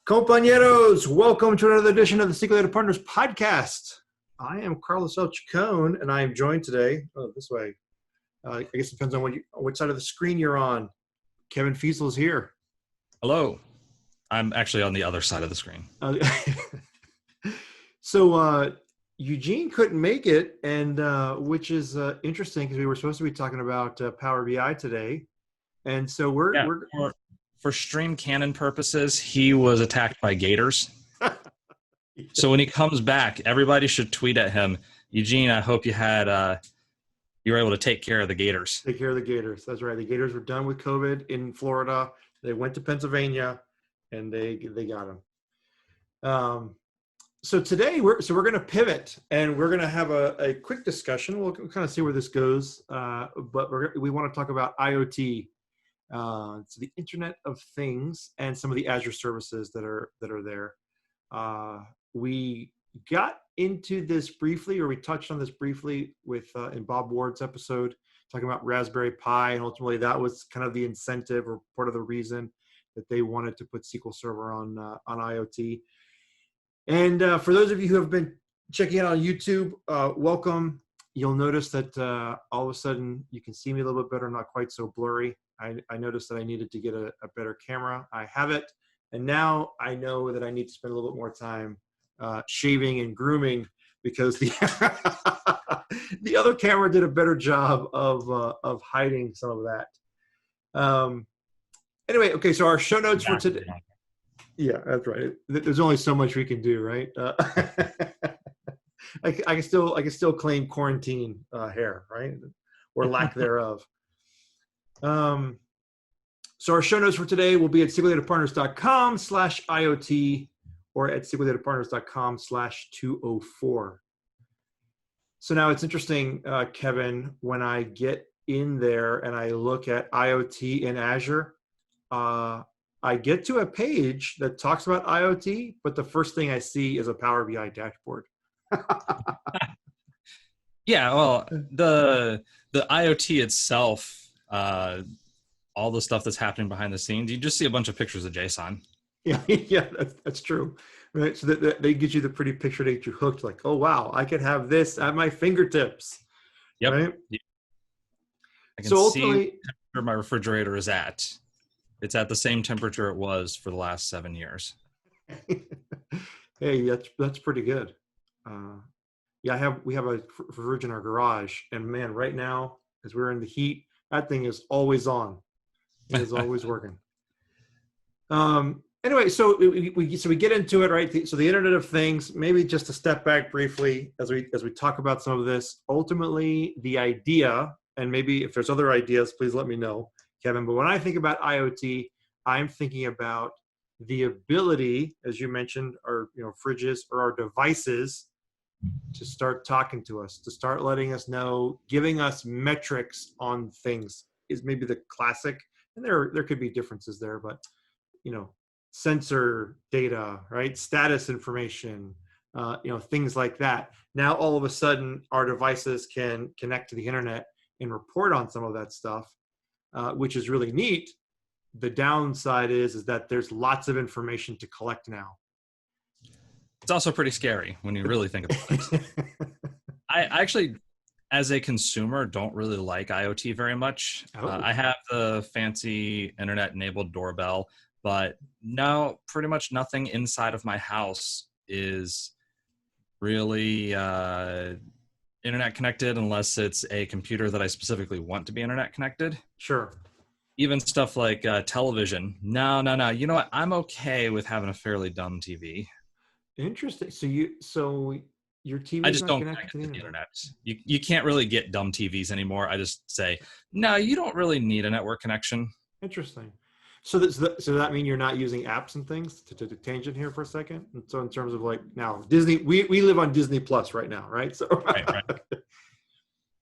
Compañeros, welcome to another edition of the SQL Data Partners Podcast. I am Carlos L. Chacon, and I am joined today, this way. I guess it depends on what side of the screen you're on. Kevin Fiesel is here. Hello. I'm actually on the other side of the screen. So Eugene couldn't make it, and which is interesting because we were supposed to be talking about Power BI today. And so for stream canon purposes, he was attacked by gators. So when he comes back, everybody should tweet at him, Eugene, I hope you were able to take care of the gators. Take care of the gators. That's right. The gators were done with COVID in Florida. They went to Pennsylvania, and they got them. So today we're going to pivot, and we're going to have a quick discussion. We'll kind of see where this goes, but we want to talk about IoT. So the Internet of Things and some of the Azure services that are there. We got into this briefly, or we touched on this briefly with in Bob Ward's episode, talking about Raspberry Pi, and ultimately that was kind of the incentive or part of the reason that they wanted to put SQL Server on IoT. And for those of you who have been checking it out on YouTube, welcome. You'll notice that all of a sudden you can see me a little bit better, not quite so blurry. I noticed that I needed to get a better camera. I have it. And now I know that I need to spend a little bit more time shaving and grooming because the the other camera did a better job of hiding some of that. Anyway, okay, so our show notes for today. Yeah, that's right. There's only so much we can do, right? I can still claim quarantine hair, right? Or lack thereof. So our show notes for today will be at sqldatapartners.com/IoT or at sqldatapartners.com/204. So now it's interesting, Kevin, when I get in there and I look at IoT in Azure, I get to a page that talks about IoT, but the first thing I see is a Power BI dashboard. Yeah, well, the IoT itself, all the stuff that's happening behind the scenes, you just see a bunch of pictures of JSON. Yeah, that's true. Right, so that they get you the pretty picture to get you hooked. Like, oh wow, I could have this at my fingertips. Yep. Right? I can see where my refrigerator is at. It's at the same temperature it was for the last 7 years. Hey, that's pretty good. Yeah, we have a fridge in our garage, and man, right now as we're in the heat, that thing is always on. It is always working. Anyway, so we get into it, right? So the Internet of Things. Maybe just to step back briefly as we talk about some of this. Ultimately, the idea, and maybe if there's other ideas, please let me know, Kevin. But when I think about IoT, I'm thinking about the ability, as you mentioned, our fridges or our devices, to start talking to us, to start letting us know, giving us metrics on things is maybe the classic. And there could be differences there, but sensor data, right? Status information, things like that. Now all of a sudden our devices can connect to the internet and report on some of that stuff, which is really neat. The downside is that there's lots of information to collect now. It's also pretty scary when you really think about it. I actually, as a consumer, don't really like IoT very much. Oh. I have the fancy internet-enabled doorbell, but no, pretty much nothing inside of my house is really internet connected unless it's a computer that I specifically want to be internet connected. Sure. Even stuff like television. No. You know what? I'm okay with having a fairly dumb TV. Interesting. So your TV I is just not don't connected to the internet. You can't really get dumb TVs anymore. I just say, no, you don't really need a network connection. Interesting. So does that mean you're not using apps and things? To tangent here for a second. And so in terms of like now Disney, we live on Disney Plus right now, right? So right.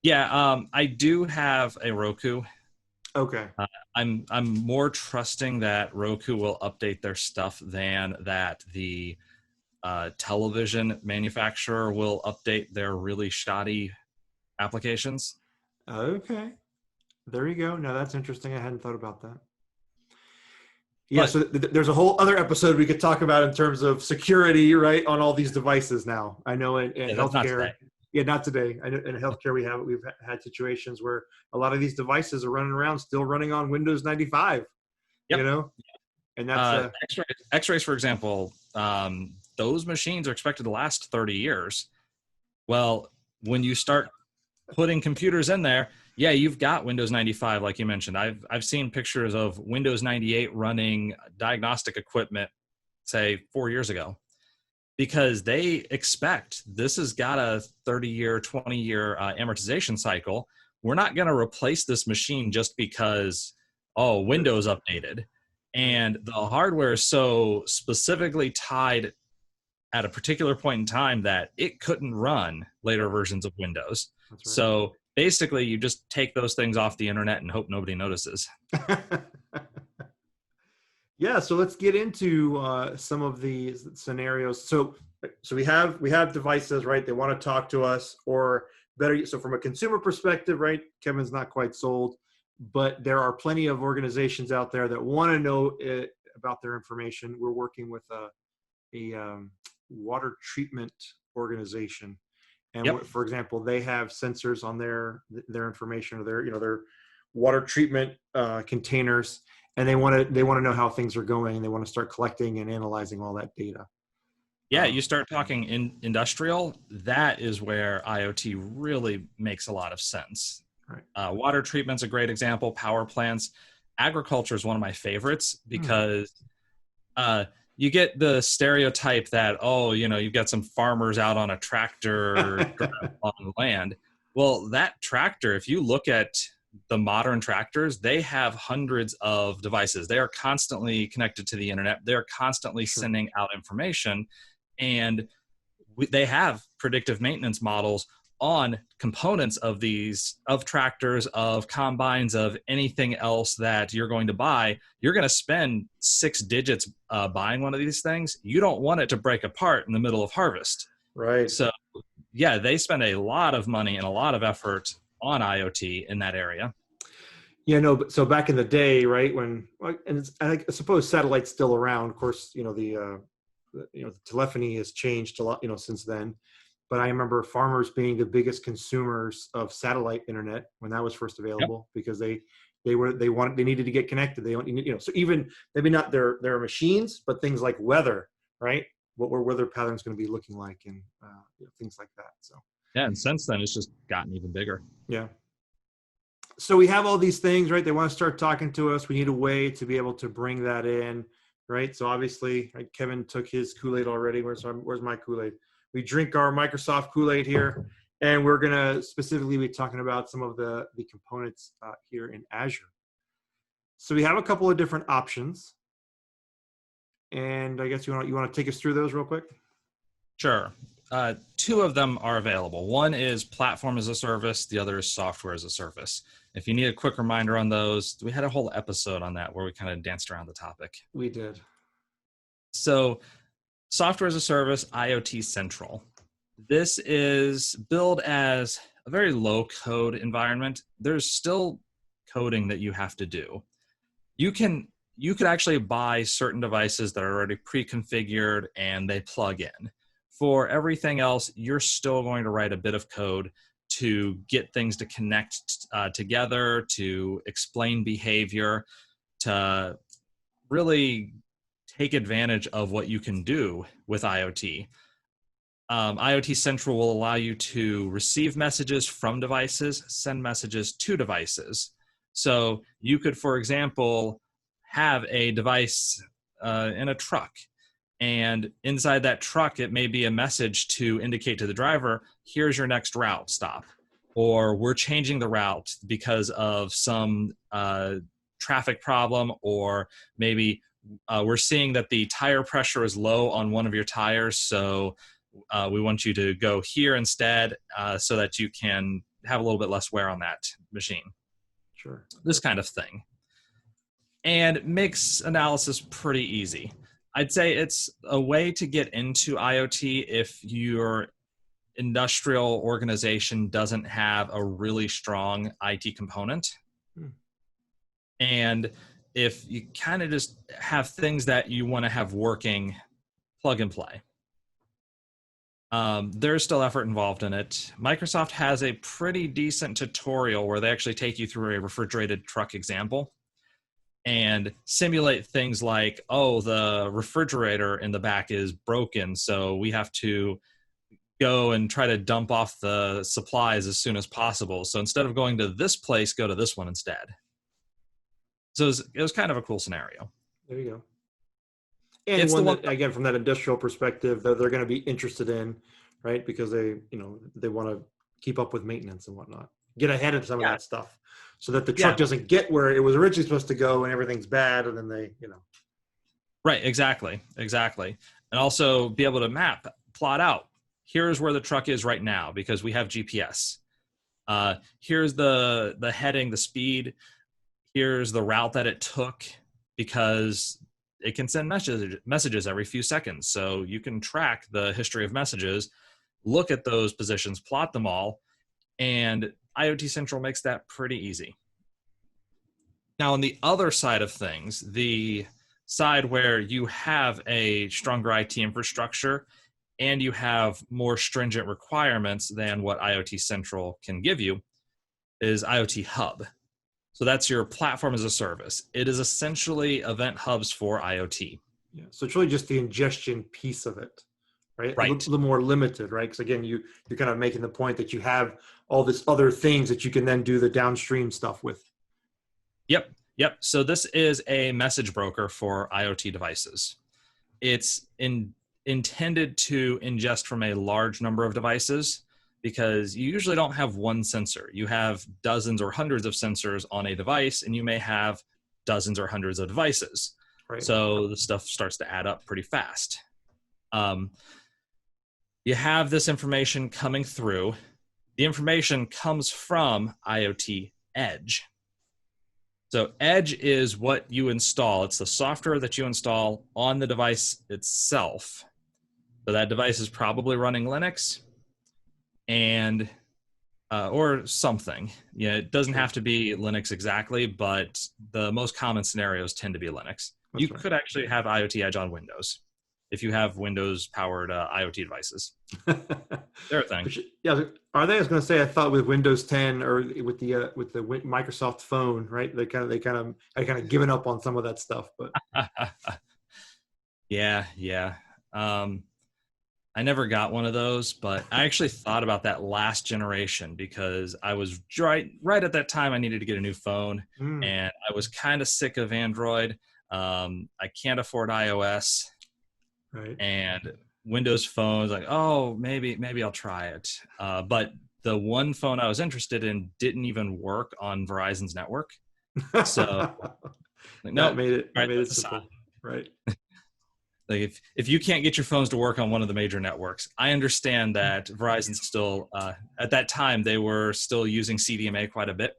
Yeah, I do have a Roku. Okay. I'm more trusting that Roku will update their stuff than that the television manufacturer will update their really shoddy applications. Okay. There you go. Now that's interesting. I hadn't thought about that. Yeah, But so there's a whole other episode we could talk about in terms of security, right, on all these devices now. I know in yeah, that's not today. healthcare, yeah, not today. I know in healthcare we've had situations where a lot of these devices are running around still running on Windows 95, Yep. And that's X-rays, for example, those machines are expected to last 30 years. Well, when you start putting computers in there, yeah, you've got Windows 95, like you mentioned. I've seen pictures of Windows 98 running diagnostic equipment, say 4 years ago, because they expect this has got a 30-year, 20-year amortization cycle. We're not going to replace this machine just because, Windows updated. And the hardware is so specifically tied at a particular point in time that it couldn't run later versions of Windows. right. So basically, you just take those things off the internet and hope nobody notices. Yeah, so let's get into some of these scenarios. So we have devices, right? They want to talk to us, or better. So from a consumer perspective, right? Kevin's not quite sold, but there are plenty of organizations out there that want to know about their information. We're working with a water treatment organization, and for example, they have sensors on their information, or their water treatment containers, and they want to know how things are going, and they want to start collecting and analyzing all that data. Yeah, you start talking industrial, that is where IoT really makes a lot of sense. Right. Water treatment's a great example, power plants. Agriculture is one of my favorites because you get the stereotype that, you've got some farmers out on a tractor on the land. Well, that tractor, if you look at the modern tractors, they have hundreds of devices. They are constantly connected to the internet. They're constantly sending out information, and they have predictive maintenance models on components of tractors, of combines, of anything else that you're going to buy. You're going to spend 6 digits buying one of these things. You don't want it to break apart in the middle of harvest. Right. So yeah, they spend a lot of money and a lot of effort on IoT in that area. Yeah, no, but so back in the day, right, I suppose satellite's still around. Of course, the telephony has changed a lot, since then. But I remember farmers being the biggest consumers of satellite internet when that was first available, because they needed to get connected. They don't, so even maybe not their machines, but things like weather, right? What were weather patterns going to be looking like, and things like that. So yeah, and since then it's just gotten even bigger. Yeah. So we have all these things, right? They want to start talking to us. We need a way to be able to bring that in, right? So obviously, right, Kevin took his Kool-Aid already. Where's my Kool-Aid? We drink our Microsoft Kool-Aid here, and we're going to specifically be talking about some of the components here in Azure. So we have a couple of different options, and I guess you want to take us through those real quick? Sure. 2 of them are available. One is platform as a service. The other is software as a service. If you need a quick reminder on those, we had a whole episode on that where we kind of danced around the topic. We did. So software as a service, IoT Central. This is billed as a very low code environment. There's still coding that you have to do. You could actually buy certain devices that are already pre-configured and they plug in. For everything else, you're still going to write a bit of code to get things to connect together, to explain behavior, to really take advantage of what you can do with IoT. IoT Central will allow you to receive messages from devices, send messages to devices. So you could, for example, have a device in a truck, and inside that truck, it may be a message to indicate to the driver, here's your next route stop, or we're changing the route because of some traffic problem, or maybe we're seeing that the tire pressure is low on one of your tires, so we want you to go here instead so that you can have a little bit less wear on that machine. Sure. This kind of thing. And makes analysis pretty easy. I'd say it's a way to get into IoT if your industrial organization doesn't have a really strong IT component. And if you kind of just have things that you want to have working, plug and play. There's still effort involved in it. Microsoft has a pretty decent tutorial where they actually take you through a refrigerated truck example and simulate things like, oh, the refrigerator in the back is broken, so we have to go and try to dump off the supplies as soon as possible. So instead of going to this place, go to this one instead. So it was kind of a cool scenario. There you go. And it's one that, again, from that industrial perspective, that they're going to be interested in, right? Because they want to keep up with maintenance and whatnot, get ahead of some of that stuff, so that the truck doesn't get where it was originally supposed to go and everything's bad, and then they. Right, exactly. And also be able to plot out, here's where the truck is right now because we have GPS. Here's the heading, the speed. Here's the route that it took, because it can send messages every few seconds. So you can track the history of messages, look at those positions, plot them all, and IoT Central makes that pretty easy. Now, on the other side of things, the side where you have a stronger IT infrastructure and you have more stringent requirements than what IoT Central can give you, is IoT Hub. So that's your platform as a service. It is essentially event hubs for IoT. Yeah. So it's really just the ingestion piece of it, right? Right. A little more limited, right? Because again, you're kind of making the point that you have all this other things that you can then do the downstream stuff with. Yep. So this is a message broker for IoT devices. It's intended to ingest from a large number of devices, because you usually don't have one sensor. You have dozens or hundreds of sensors on a device, and you may have dozens or hundreds of devices. Right. So the stuff starts to add up pretty fast. You have this information coming through. The information comes from Iot Edge. So Edge is what you install. It's the software that you install on the device itself. So that device is probably running Linux and or something. Yeah, it doesn't have to be Linux exactly, but the most common scenarios tend to be Linux. You could actually have Iot Edge on Windows if you have Windows-powered IoT devices. They're a thing. Yeah, are they? I was going to say, I thought with Windows 10 or with the Microsoft phone, right? They kind of given up on some of that stuff, but yeah. I never got one of those, but I actually thought about that last generation because I was right at that time. I needed to get a new phone, and I was kind of sick of Android. I can't afford iOS, right? And Windows phones, like, oh, maybe I'll try it. But the one phone I was interested in didn't even work on Verizon's network, so that made it simple, right? Like if you can't get your phones to work on one of the major networks, I understand that Verizon still, at that time, they were still using CDMA quite a bit,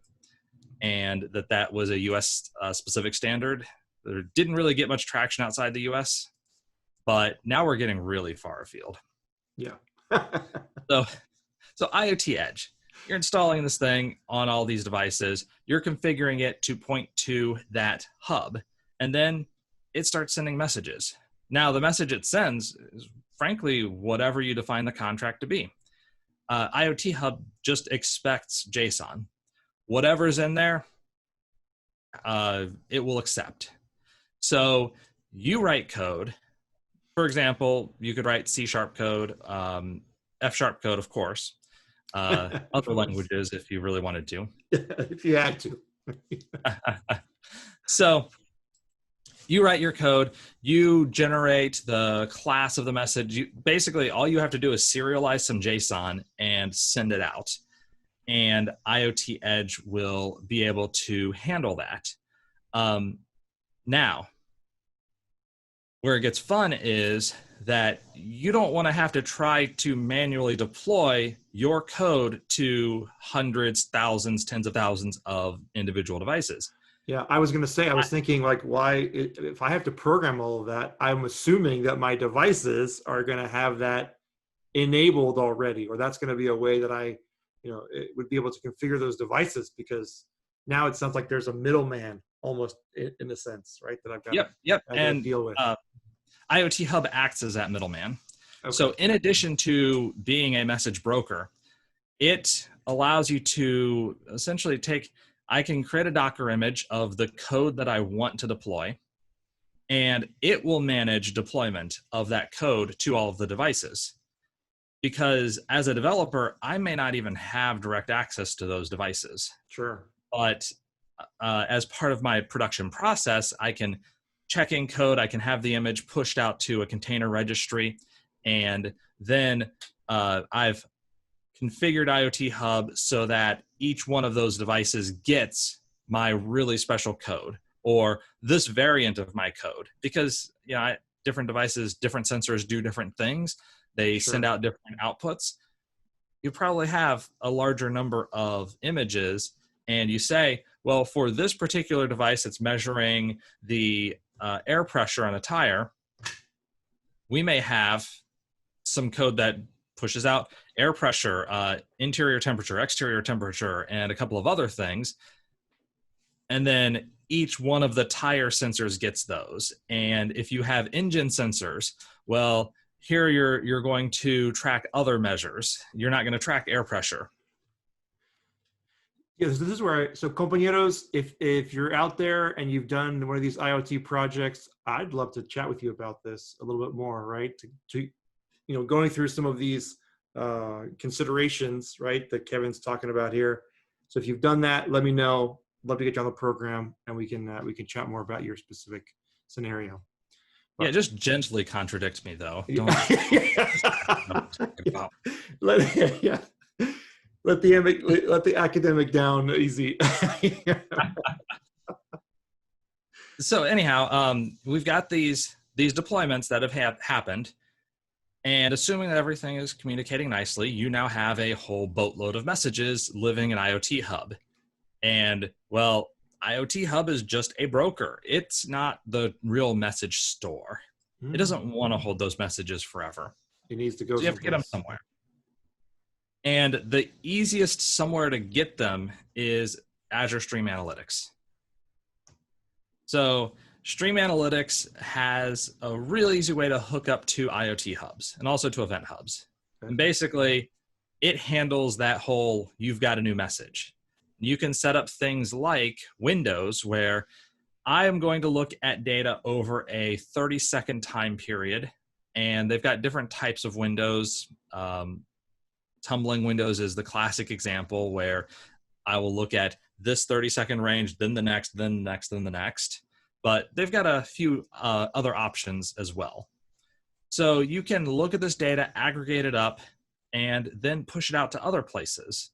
and that was a U.S. Specific standard. There didn't really get much traction outside the U.S., but now we're getting really far afield. Yeah. So IoT Edge, you're installing this thing on all these devices. You're configuring it to point to that hub, and then it starts sending messages. Now, the message it sends is, frankly, whatever you define the contract to be. IoT Hub just expects JSON. Whatever's in there, it will accept. So you write code. For example, you could write C# code, F# code, of course, other languages if you really wanted to. If you had to. So you write your code, you generate the class of the message. Basically, all you have to do is serialize some JSON and send it out. And IoT Edge will be able to handle that. Now, where it gets fun is that you don't want to have to try to manually deploy your code to hundreds, thousands, tens of thousands of individual devices. Yeah, I was going to say, I was thinking, like, if I have to program all of that, I'm assuming that my devices are going to have that enabled already, or that's going to be a way that it would be able to configure those devices, because now it sounds like there's a middleman almost in a sense, right? That I've got Yep. to And deal with. IoT Hub acts as that middleman. Okay. So in addition to being a message broker, it allows you to essentially I can create a Docker image of the code that I want to deploy, and it will manage deployment of that code to all of the devices. Because as a developer, I may not even have direct access to those devices. Sure. But as part of my production process, I can check in code, I can have the image pushed out to a container registry, and then I've configured IoT Hub so that each one of those devices gets my really special code or this variant of my code, because different devices, different sensors do different things. They Sure. send out different outputs. You probably have a larger number of images, and you say, well, for this particular device, it's measuring the air pressure on a tire. We may have some code that pushes out air pressure, interior temperature, exterior temperature, and a couple of other things. And then each one of the tire sensors gets those. And if you have engine sensors, well, here you're going to track other measures. You're not going to track air pressure. Yes, this is where, so compañeros, if you're out there and you've done one of these IoT projects, I'd love to chat with you about this a little bit more, right? To going through some of these considerations, right, that Kevin's talking about here. So if you've done that, let me know. Love to get you on the program, and we can chat more about your specific scenario. Yeah, just gently contradict me though. Don't. Let the academic down easy. So anyhow, we've got these deployments that have happened, and assuming that everything is communicating nicely, you now have a whole boatload of messages living in IoT Hub. And well, IoT Hub is just a broker. It's not the real message store. It doesn't want to hold those messages forever. It needs to go. So you have to get them somewhere. And the easiest somewhere to get them is Azure Stream Analytics. So Stream Analytics has a really easy way to hook up to IoT hubs and also to event hubs. Okay. And basically, it handles that whole, you've got a new message. You can set up things like windows where I am going to look at data over a 30-second time period, and they've got different types of windows. Tumbling windows is the classic example where I will look at this 30-second range, then the next, then the next, then the next. But they've got a few other options as well. So you can look at this data, aggregate it up, and then push it out to other places.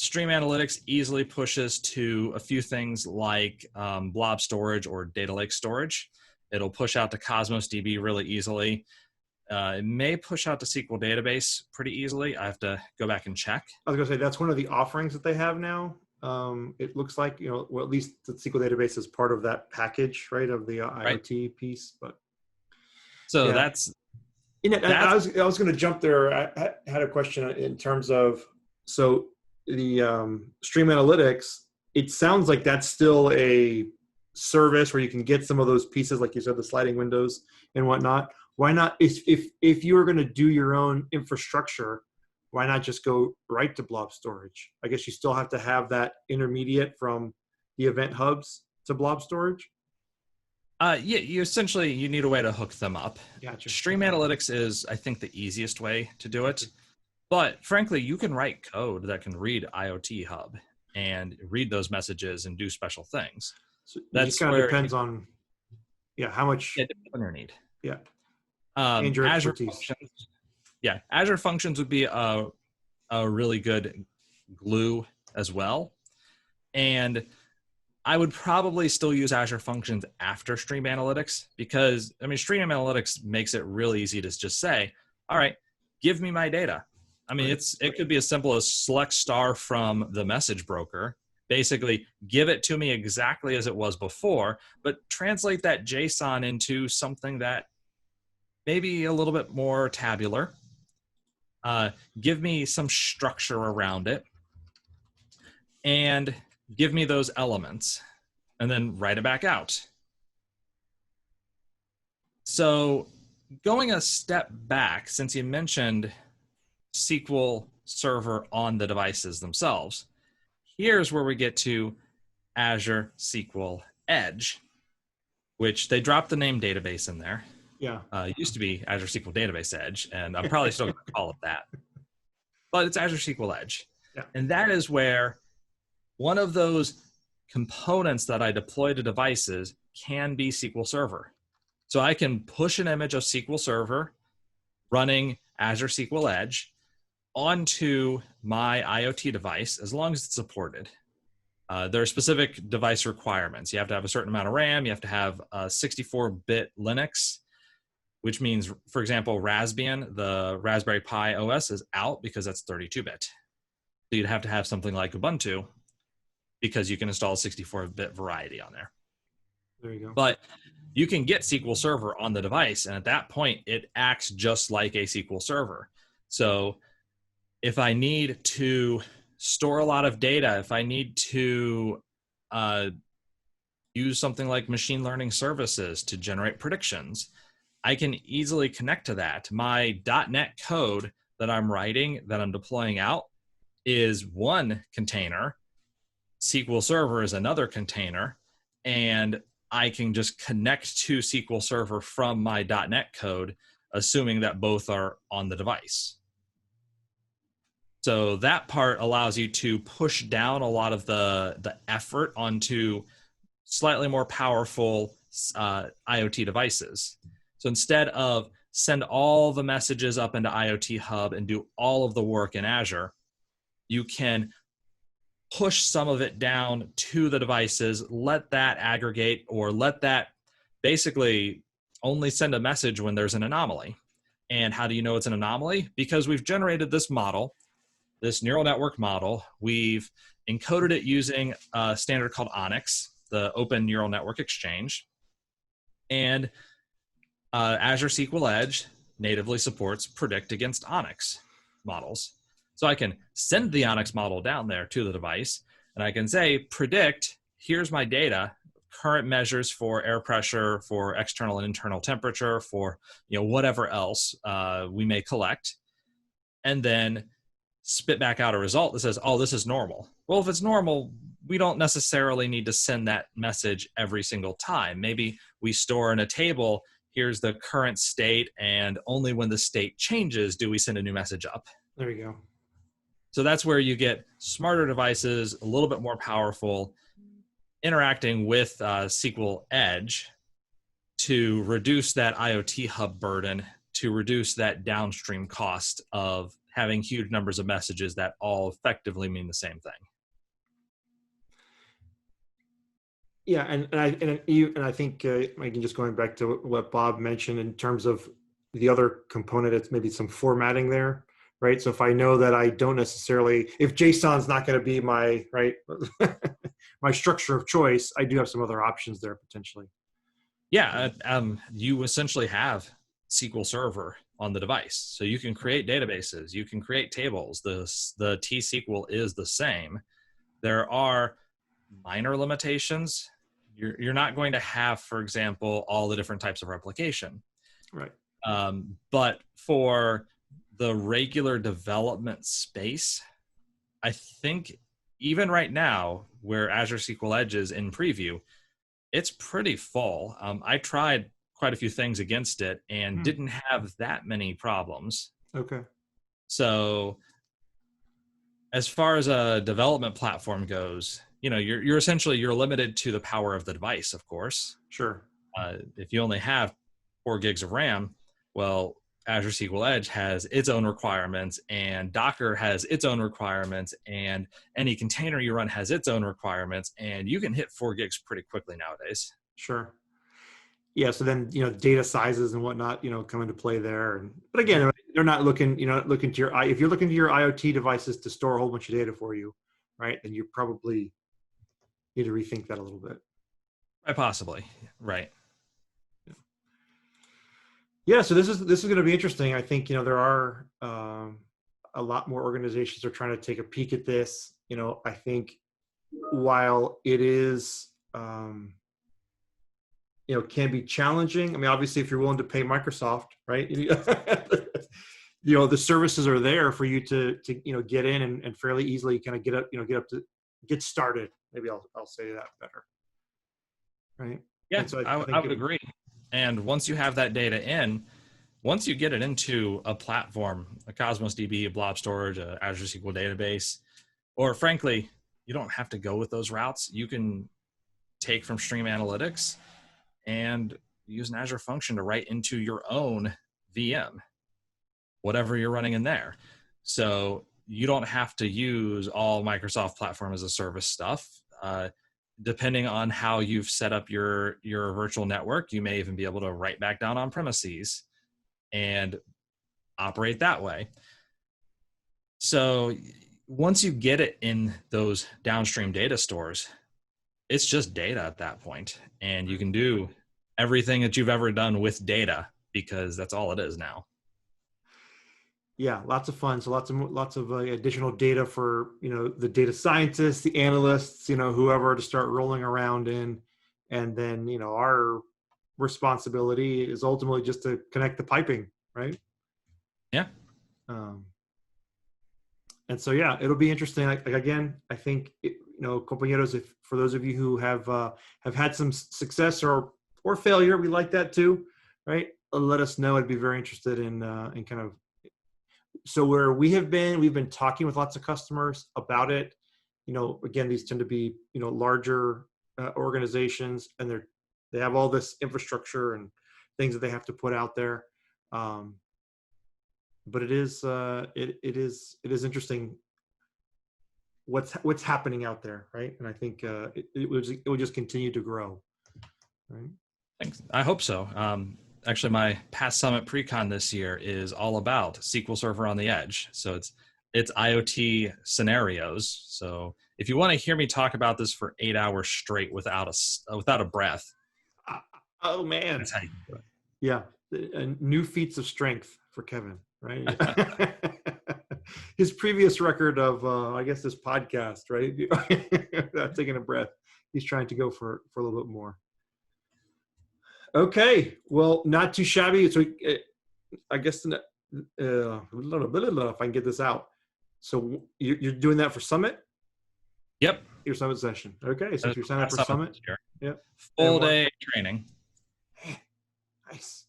Stream Analytics easily pushes to a few things like blob storage or data lake storage. It'll push out to Cosmos DB really easily. It may push out to SQL database pretty easily. I have to go back and check. I was going to say that's one of the offerings that they have now. It looks like, well, at least the SQL database is part of that package, right, of the IoT piece. But so yeah. that's I was going to jump there. I had a question in terms of, so the Stream Analytics, it sounds like that's still a service where you can get some of those pieces, like you said, the sliding windows and whatnot. Why not, if you were going to do your own infrastructure, why not just go right to blob storage? I guess you still have to have that intermediate from the event hubs to blob storage. Yeah, you need a way to hook them up. Gotcha. Stream Analytics is, I think, the easiest way to do it. But frankly, you can write code that can read IoT Hub and read those messages and do special things. So that kind of depends on, how much. Yeah, depends on your need. Yeah. Azure Functions would be a really good glue as well. And I would probably still use Azure Functions after Stream Analytics because, Stream Analytics makes it really easy to just say, all right, give me my data. It could be as simple as select star from the message broker, basically give it to me exactly as it was before, but translate that JSON into something that maybe a little bit more tabular. Give me some structure around it and give me those elements. and then write it back out. So going a step back, since you mentioned SQL Server on the devices themselves, here's where we get to Azure SQL Edge, which they dropped the name database in there. Yeah. It used to be Azure SQL Database Edge, and I'm probably still going to call it that. But it's Azure SQL Edge. Yeah. And that is where one of those components that I deploy to devices can be SQL Server. So I can push an image of SQL Server running Azure SQL Edge onto my IoT device as long as it's supported. There are specific device requirements. You have to have a certain amount of RAM. You have to have a 64-bit Linux, which means, for example, Raspbian, the Raspberry Pi OS, is out because that's 32-bit. So you'd have to have something like Ubuntu because you can install a 64-bit variety on there. There you go. But you can get SQL Server on the device, and at that point, it acts just like a SQL Server. So if I need to store a lot of data, if I need to use something like machine learning services to generate predictions, I can easily connect to that. My .NET code that I'm writing, that I'm deploying out, is one container. SQL Server is another container. And I can just connect to SQL Server from my .NET code, assuming that both are on the device. So that part allows you to push down a lot of the effort onto slightly more powerful IoT devices. So instead of send all the messages up into Iot Hub and do all of the work in Azure, you can push some of it down to the devices, let that aggregate, or let that basically only send a message when there's an anomaly. And how do you know it's an anomaly? Because we've generated this model, this neural network model. We've encoded it using a standard called ONNX, the Open Neural Network Exchange. And Azure SQL Edge natively supports predict against ONNX models. So I can send the ONNX model down there to the device, and I can say, predict, here's my data, current measures for air pressure, for external and internal temperature, for whatever else we may collect, and then spit back out a result that says, oh, this is normal. Well, if it's normal, we don't necessarily need to send that message every single time. Maybe we store in a table, here's the current state, and only when the state changes do we send a new message up. There you go. So that's where you get smarter devices, a little bit more powerful, interacting with SQL Edge to reduce that IoT Hub burden, to reduce that downstream cost of having huge numbers of messages that all effectively mean the same thing. Yeah, and I think again, just going back to what Bob mentioned in terms of the other component, it's maybe some formatting there, right? So if I know that I don't necessarily, if JSON's not going to be my my structure of choice, I do have some other options there potentially. Yeah, you essentially have SQL Server on the device, so you can create databases, you can create tables. The T-SQL is the same. There are minor limitations. You're not going to have, for example, all the different types of replication. Right. But for the regular development space, I think even right now, where Azure SQL Edge is in preview, it's pretty full. I tried quite a few things against it and didn't have that many problems. Okay. So as far as a development platform goes, you're essentially limited to the power of the device, of course. Sure. If you only have 4 gigs of RAM, well, Azure SQL Edge has its own requirements, and Docker has its own requirements, and any container you run has its own requirements, and you can hit 4 gigs pretty quickly nowadays. Sure. Yeah. So then, data sizes and whatnot, come into play there. But again, they're not looking, looking to if you're looking to your IoT devices to store a whole bunch of data for you, right? Then you probably need to rethink that a little bit. Possibly. Right. Yeah, so this is going to be interesting. I think there are a lot more organizations are trying to take a peek at this. I think while it is can be challenging. I mean, obviously, if you're willing to pay Microsoft, right? The services are there for you to get in and fairly easily kind of get started. Maybe I'll say that better, right? Yeah, And so I would agree. And once you have that data in, once you get it into a platform, a Cosmos DB, a blob storage, a Azure SQL database, or frankly, you don't have to go with those routes. You can take from Stream Analytics and use an Azure function to write into your own VM, whatever you're running in there. So you don't have to use all Microsoft Platform as a Service stuff. Depending on how you've set up your virtual network, you may even be able to write back down on premises and operate that way. So once you get it in those downstream data stores, it's just data at that point, and you can do everything that you've ever done with data because that's all it is now. Yeah, lots of fun. So lots of additional data for the data scientists, the analysts, whoever to start rolling around in, and then our responsibility is ultimately just to connect the piping, right? Yeah. And so yeah, it'll be interesting. Like again, I think compañeros, if for those of you who have had some success or failure, we like that too, right? Let us know. I'd be very interested in kind of. So where we've been talking with lots of customers about it. Again, these tend to be larger organizations, and they have all this infrastructure and things that they have to put out there. But it is interesting what's happening out there, right? And I think it will just continue to grow, right? Thanks. I hope so. Actually, my past summit pre-con this year is all about SQL Server on the Edge. So it's IoT scenarios. So if you want to hear me talk about this for 8 hours straight without a breath, oh man, that's how you do it. Yeah, new feats of strength for Kevin, right? His previous record of I guess this podcast, right? Without taking a breath, he's trying to go for a little bit more. Okay, well, not too shabby. So I guess if I can get this out. So you're doing that for Summit? Yep. Your Summit session. Okay, so if you're signing up for Summit. Yep. Full day training. Nice.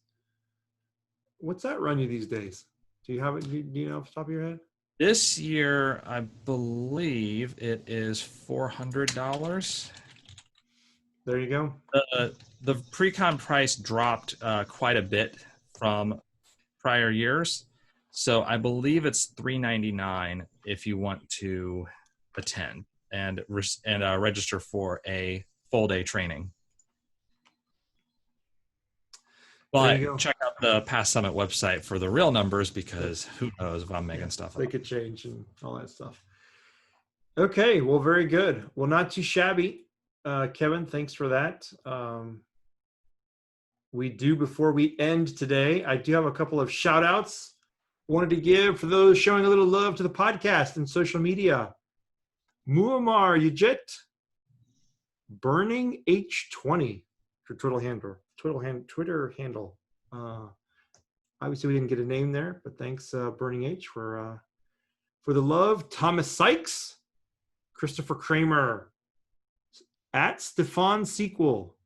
What's that run you these days? Do you have it? Do you know off the top of your head? This year, I believe it is $400. There you go. The pre-con price dropped quite a bit from prior years, so I believe it's $399 if you want to attend and register for a full day training. But check out the Past Summit website for the real numbers, because who knows if I'm making stuff up. They could change and all that stuff. Okay, well, very good. Well, not too shabby. Kevin, thanks for that. Before we end today, I do have a couple of shout outs wanted to give for those showing a little love to the podcast and social media. Muammar Yajit, Burning H20 for Twitter handle. Obviously we didn't get a name there, but thanks Burning H for the love. Thomas Sykes, Christopher Kramer, at Stefan Sequel,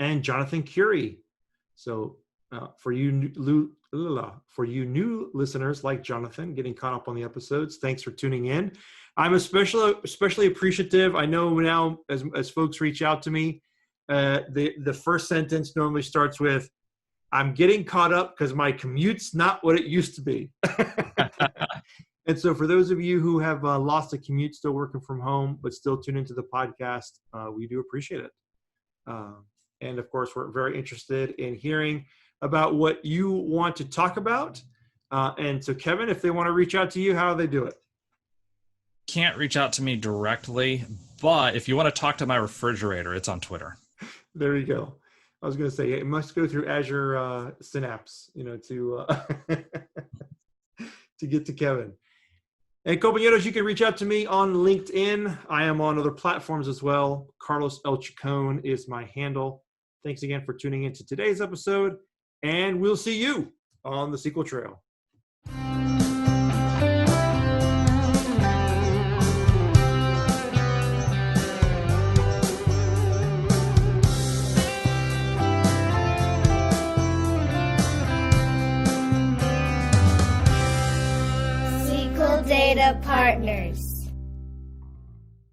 and Jonathan Curie. So for you new listeners like Jonathan, getting caught up on the episodes, thanks for tuning in. I'm especially appreciative. I know now as folks reach out to me, the first sentence normally starts with, "I'm getting caught up because my commute's not what it used to be." And so for those of you who have lost a commute, still working from home, but still tune into the podcast, we do appreciate it. And of course, we're very interested in hearing about what you want to talk about. And so Kevin, if they want to reach out to you, how do they do it? Can't reach out to me directly, but if you want to talk to my refrigerator, it's on Twitter. There you go. I was going to say, it must go through Azure Synapse, to to get to Kevin. And compañeros, you can reach out to me on LinkedIn. I am on other platforms as well. Carlos El Chacon is my handle. Thanks again for tuning in to today's episode, and we'll see you on the SQL Trail. SQL Data Partners.